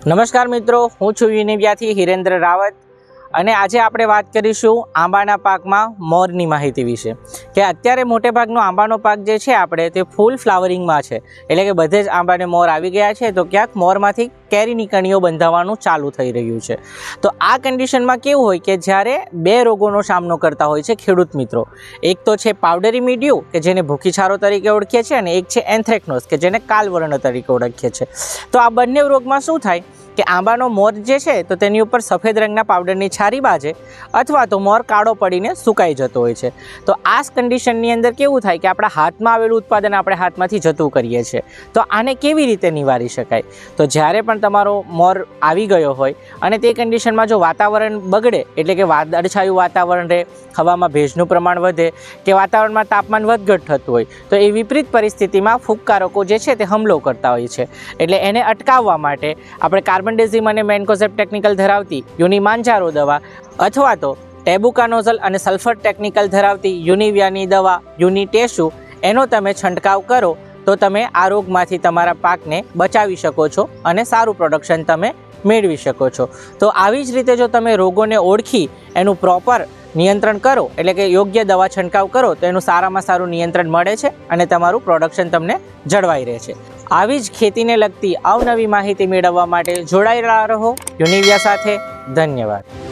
નમસ્કાર મિત્રો, હું છું યુનિવ્યાથી હિરેન્દ્ર રાવત અને આજે આપણે વાત કરીશું આંબાના પાકમાં મોરની માહિતી વિશે કે અત્યારે મોટે ભાગનો આંબાનો પાક જે છે આપણે તે ફૂલ ફ્લાવરિંગમાં છે, એટલે કે બધે જ આંબાને મોર આવી ગયા છે તો ક્યાંક મોરમાંથી કેરીની કણીઓ બંધાવવાનું ચાલુ થઈ રહ્યું છે। તો આ કન્ડિશનમાં કેવું હોય કે જ્યારે બે રોગોનો સામનો કરતા હોય છે ખેડૂત મિત્રો, એક તો છે પાવડરી મિલ્ડ્યુ કે જેને ભૂખીછારો તરીકે ઓળખીએ છીએ અને એક છે એન્થ્રેક્નોસ કે જેને કાલવર્ણ તરીકે ઓળખીએ છીએ। તો આ બંને રોગમાં શું થાય કે આંબાનો મોર જે છે તો તેની ઉપર સફેદ રંગના પાવડરની છારી બાજે અથવા તો મોર કાળો પડીને સુકાઈ જતો હોય છે। તો આ કન્ડિશનની અંદર કેવું થાય કે આપણા હાથમાં આવેલું ઉત્પાદન આપણે હાથમાંથી જતું કરીએ છીએ। તો આને કેવી રીતે નિવારી શકાય? તો જ્યારે પણ તમારો મોર આવી ગયો હોય અને તે કન્ડિશનમાં જો વાતાવરણ બગડે, એટલે કે વાદળછાયું વાતાવરણ રહે, હવામાં ભેજનું પ્રમાણ વધે કે વાતાવરણમાં તાપમાન વધઘટ થતું હોય તો એ વિપરીત પરિસ્થિતિમાં ફૂગકારકો જે છે તે હુમલો કરતા હોય છે। એટલે એને અટકાવવા માટે આપણે કાર્બન્ડેઝિમ અને મેન્કોઝેબ ટેકનિકલ ધરાવતી યુનિમાંજારો દવા અથવા તો ટેબુકાનોઝલ અને સલ્ફર ટેકનિકલ ધરાવતી યુનિવ્યાની દવા યુનિટેશુ એનો તમે છંટકાવ કરો તો તમે આ રોગમાંથી તમારા પાકને બચાવી શકો છો અને સારું પ્રોડક્શન તમે મેળવી શકો છો। તો આવી જ રીતે જો તમે રોગોને ઓળખી એનું પ્રોપર નિયંત્રણ કરો, એટલે કે યોગ્ય દવા છંટકાવ કરો તો એનું સારામાં સારું નિયંત્રણ મળે છે અને તમારું પ્રોડક્શન તમને જળવાઈ રહે છે। આવી જ ખેતીને લગતી અવનવી માહિતી મેળવવા માટે જોડાયેલા રહો યુનિવ્યા સાથે। ધન્યવાદ।